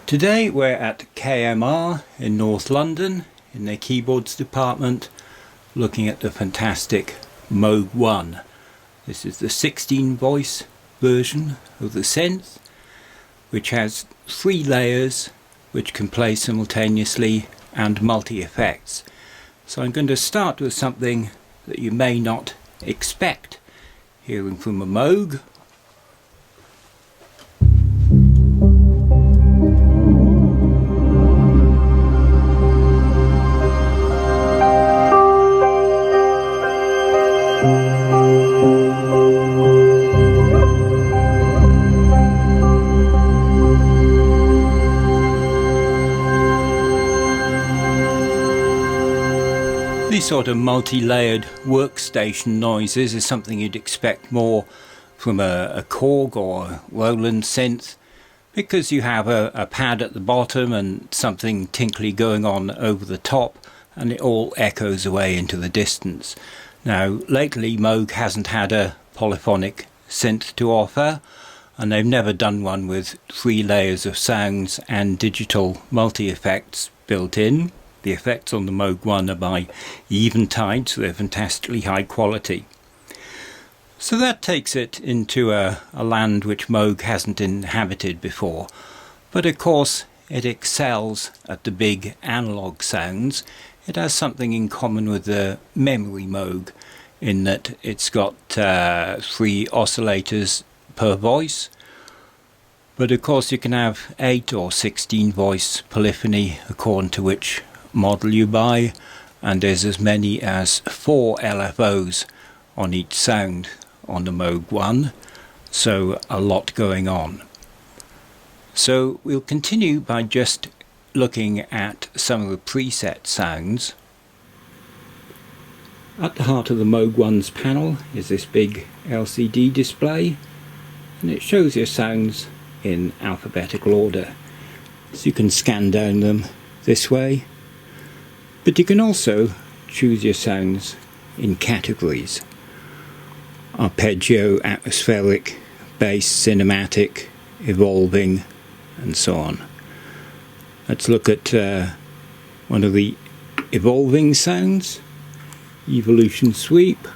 Today we're at KMR in North London in their keyboards department, looking at the fantastic Moog One. This is the 16 voice version of the synth, which has 3 layers which can play simultaneously and multi-effects. So I'm going to start with something that you may not expect hearing from a Moog. These sort of multi-layered workstation noises is something you'd expect more from a Korg or Roland synth, because you have a pad at the bottom and something tinkly going on over the top, and it all echoes away into the distance. Now lately Moog hasn't had a polyphonic synth to offer, and they've never done one with 3 layers of sounds and digital multi-effects built in. The effects on the Moog One are by Eventide, so they're fantastically high quality. So that takes it into a land which Moog hasn't inhabited before, but of course it excels at the big analog sounds. It has something in common with the memory Moog in that it's got 3 oscillators per voice, but of course you can have 8 or 16 voice polyphony according to which model you buy, and there's as many as 4 LFOs on each sound on the Moog One, so a lot going on. So we'll continue by just looking at some of the preset sounds. At the heart of the Moog One's panel is this big LCD display, and it shows your sounds in alphabetical order, so you can scan down them this way. But you can also choose your sounds in categories: arpeggio, atmospheric, bass, cinematic, evolving, and so on. Let's look at one of the evolving sounds, evolution sweep.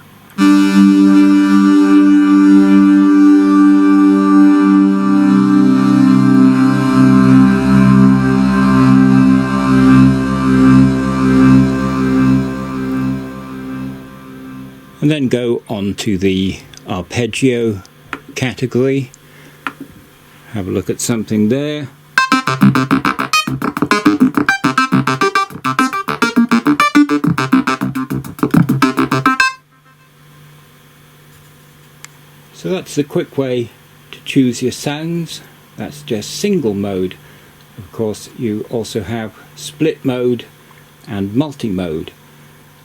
And then go on to the arpeggio category. Have a look at something there. So that's the quick way to choose your sounds. That's just single mode. Of course you also have split mode and multi-mode.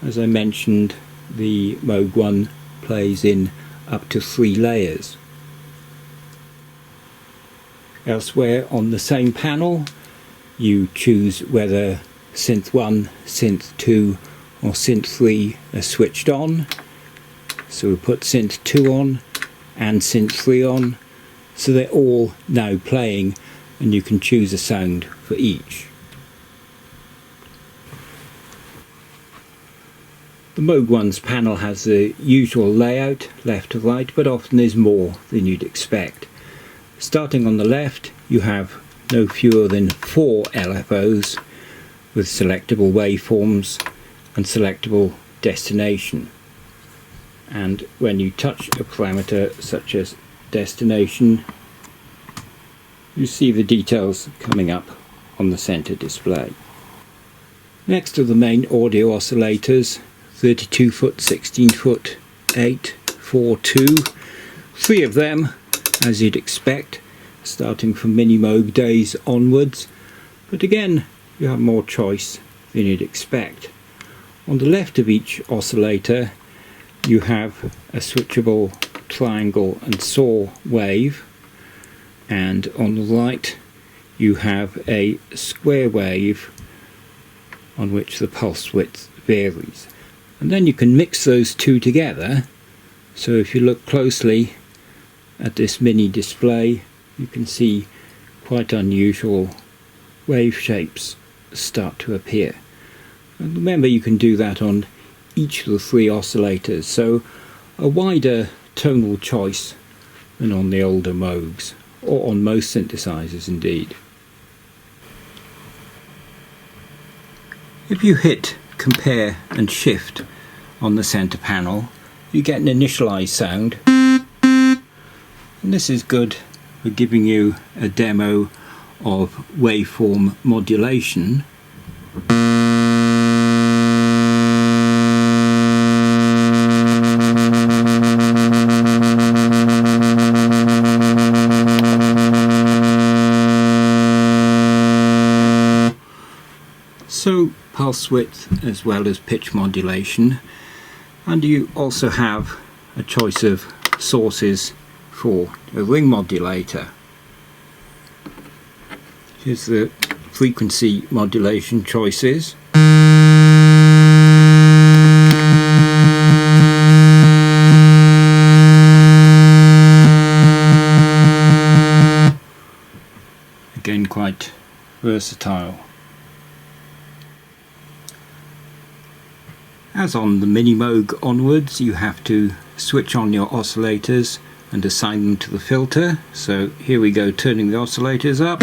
As I mentioned, the Moog One plays in up to 3 layers. Elsewhere on the same panel you choose whether Synth 1, Synth 2 or Synth 3 are switched on. So we put Synth 2 on and Synth 3 on, so they're all now playing, and you can choose a sound for each. The Moog One's panel has the usual layout, left to right, but often there's more than you'd expect. Starting on the left, you have no fewer than 4 LFOs with selectable waveforms and selectable destination. And when you touch a parameter such as destination, you see the details coming up on the center display. Next are the main audio oscillators: 32 foot, 16 foot, 8, 4, 2. 3 of them, as you'd expect, starting from Mini Moog days onwards, but again you have more choice than you'd expect. On the left of each oscillator you have a switchable triangle and saw wave, and on the right you have a square wave on which the pulse width varies. And then you can mix those two together, so if you look closely at this mini display you can see quite unusual wave shapes start to appear. And remember, you can do that on each of the 3 oscillators, so a wider tonal choice than on the older Moogs, or on most synthesizers indeed. If you hit compare and shift on the center panel, you get an initialized sound, and this is good for giving you a demo of waveform modulation. So pulse width as well as pitch modulation, and you also have a choice of sources for a ring modulator. Here's the frequency modulation choices. Again, quite versatile. As on the Mini Moog onwards, you have to switch on your oscillators and assign them to the filter. So here we go, turning the oscillators up.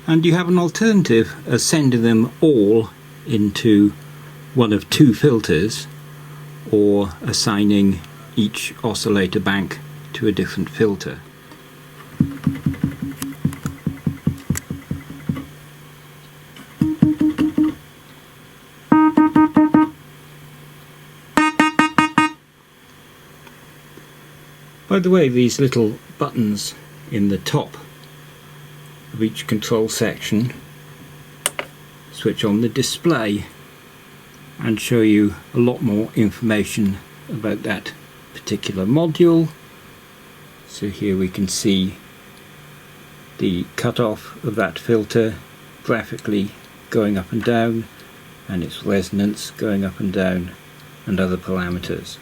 And you have an alternative of sending them all into one of 2 filters, or assigning each oscillator bank to a different filter. By the way, these little buttons in the top of each control section switch on the display and show you a lot more information about that particular module. So here we can see the cutoff of that filter graphically going up and down, and its resonance going up and down, and other parameters.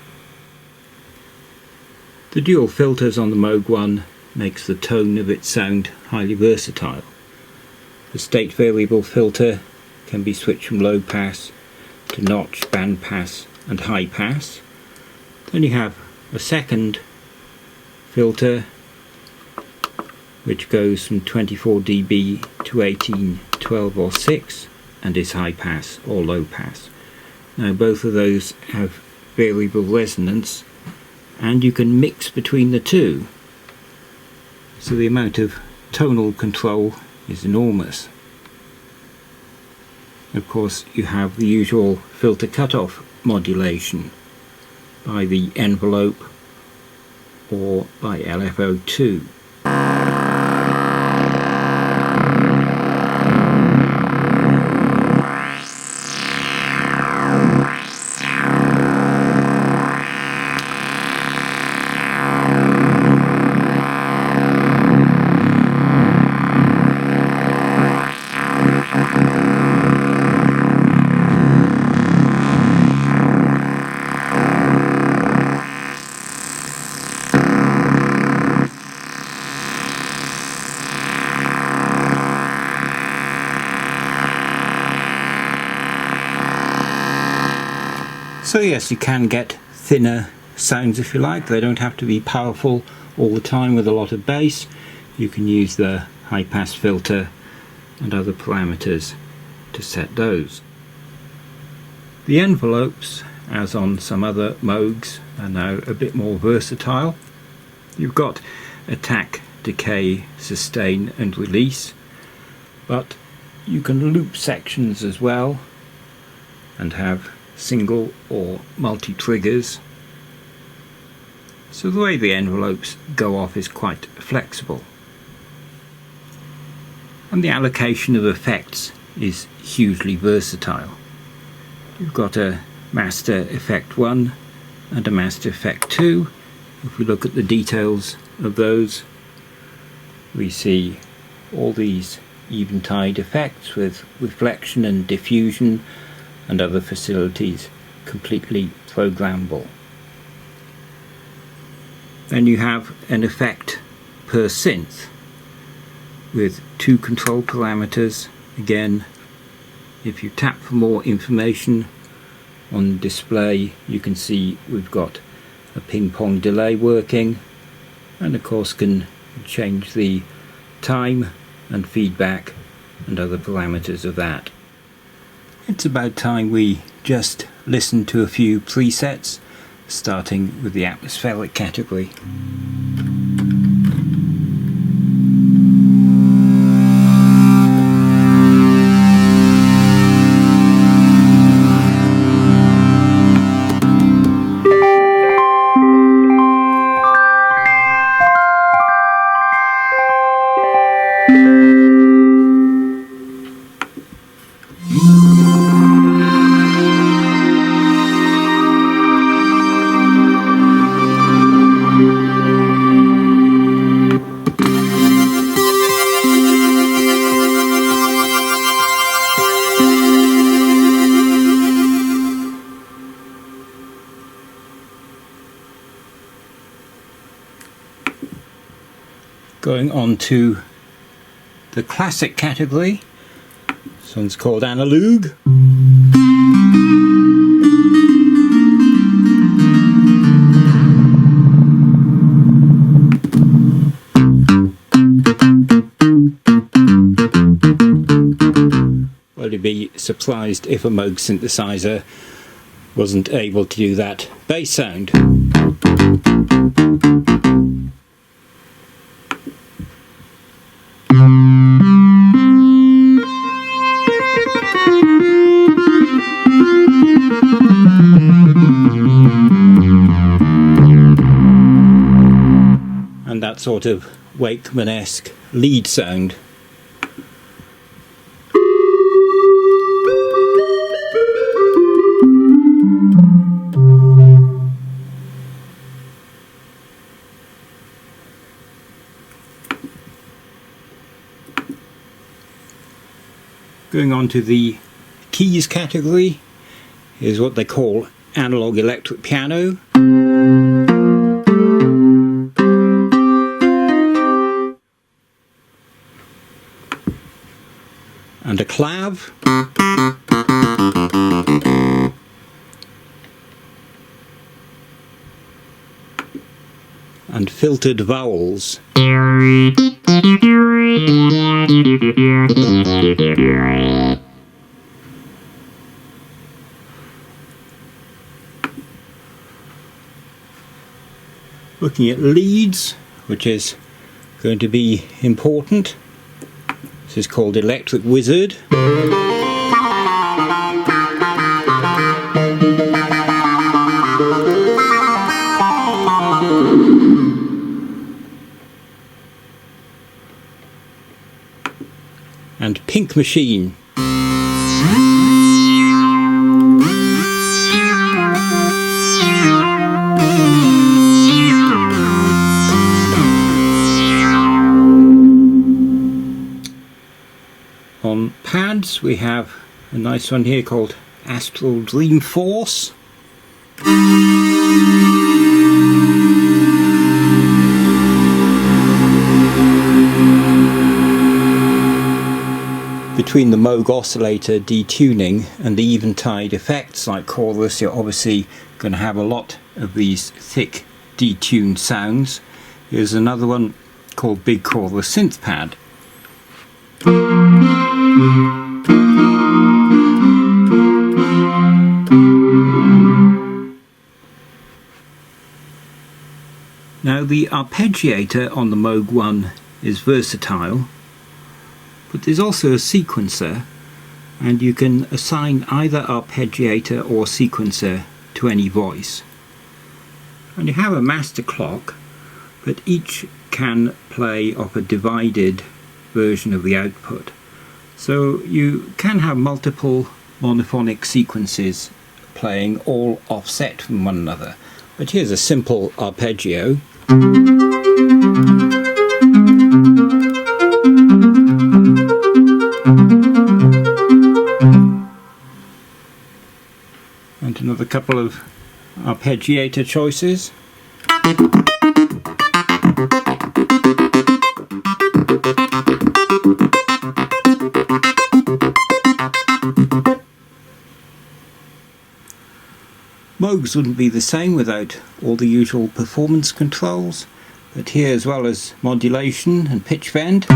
The dual filters on the Moog One makes the tone of its sound highly versatile. The state variable filter can be switched from low pass to notch, band pass and high pass. Then you have a second filter which goes from 24 dB to 18, 12 or 6 and is high pass or low pass. Now both of those have variable resonance, and you can mix between the two, so the amount of tonal control is enormous. Of course, you have the usual filter cutoff modulation by the envelope or by LFO2. So yes, you can get thinner sounds if you like. They don't have to be powerful all the time with a lot of bass. You can use the high pass filter and other parameters to set those. The envelopes, as on some other Moogs, are now a bit more versatile. You've got attack, decay, sustain and release, but you can loop sections as well and have single or multi-triggers. So the way the envelopes go off is quite flexible. And the allocation of effects is hugely versatile. You've got a Master Effect 1 and a Master Effect 2. If we look at the details of those, we see all these eventide effects with reflection and diffusion and other facilities completely programmable. Then you have an effect per synth with 2 control parameters. Again, if you tap for more information on display, you can see we've got a ping pong delay working, and of course can change the time and feedback and other parameters of that. It's about time we just listen to a few presets, starting with the atmospheric category. Going on to the classic category, this one's called Analog. Well, you'd be surprised if a Moog synthesizer wasn't able to do that bass sound. And that sort of Wakeman-esque lead sound. Going on to the keys category is what they call analog electric piano. And a clav. And filtered vowels. Looking at leads, which is going to be important. This is called Electric Wizard. And Pink Machine. On pads we have a nice one here called Astral Dream Force. Between the Moog oscillator detuning and the eventide effects like chorus, you're obviously going to have a lot of these thick detuned sounds. Here's another one called Big Chorus Synth Pad. Now the arpeggiator on the Moog One is versatile, but there's also a sequencer, and you can assign either arpeggiator or sequencer to any voice. And you have a master clock, but each can play off a divided version of the output. So you can have multiple monophonic sequences playing all offset from one another. But here's a simple arpeggio. And another a couple of arpeggiator choices. Moogs wouldn't be the same without all the usual performance controls, but here, as well as modulation and pitch bend,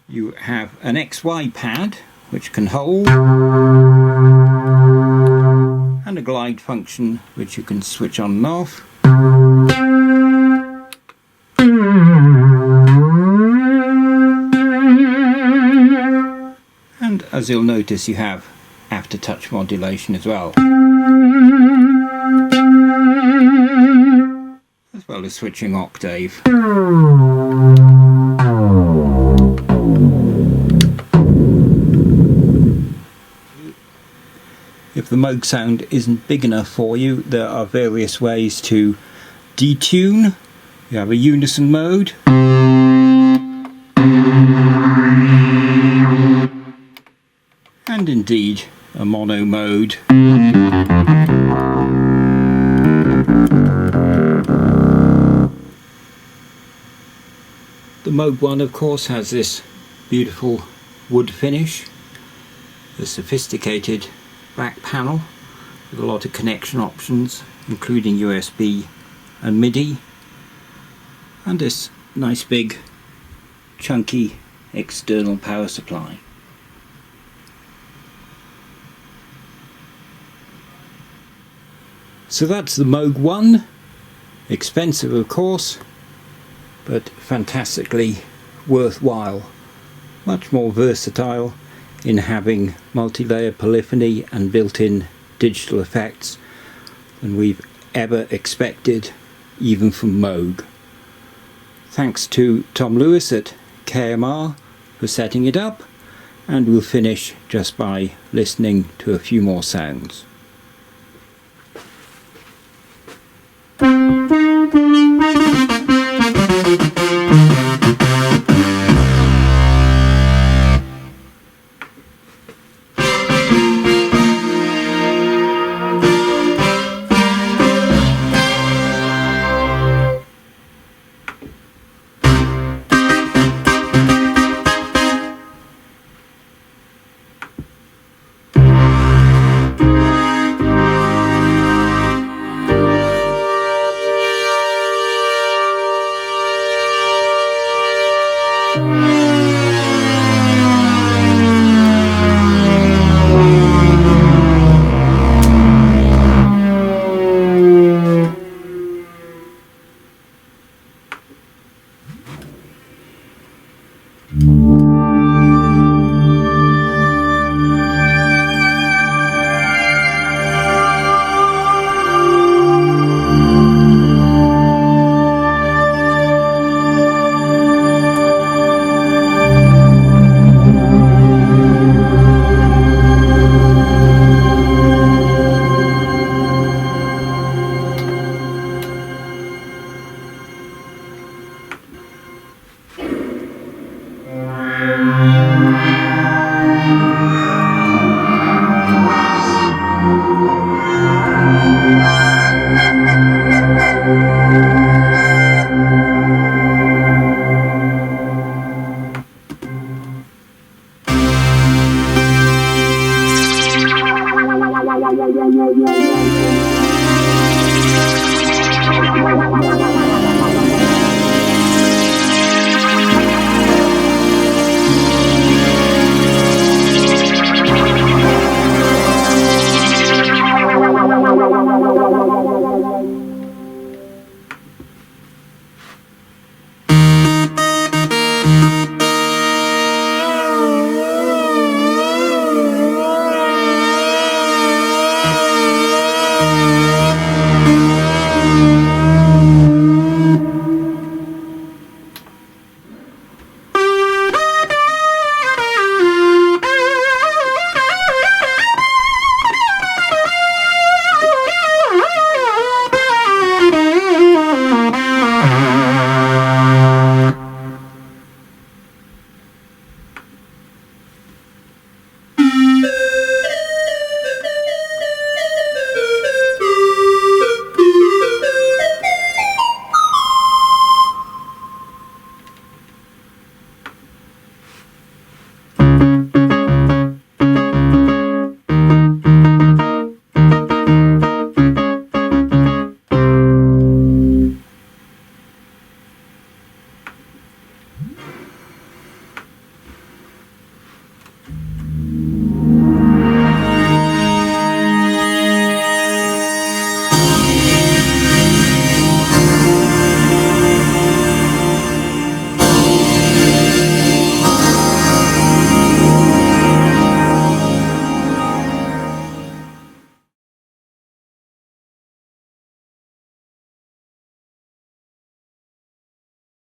you have an XY pad which can hold, and a glide function which you can switch on and off. And as you'll notice, you have aftertouch modulation as well, as well as switching octave. If the Moog sound isn't big enough for you, there are various ways to detune. You have a unison mode, and indeed a mono mode. The Moog One, of course, has this beautiful wood finish, the sophisticated back panel with a lot of connection options, including USB and MIDI, and this nice big chunky external power supply. So that's the Moog One. Expensive, of course, but fantastically worthwhile. Much more versatile in having multi-layer polyphony and built-in digital effects than we've ever expected, even from Moog. Thanks to Tom Lewis at KMR for setting it up, and we'll finish just by listening to a few more sounds.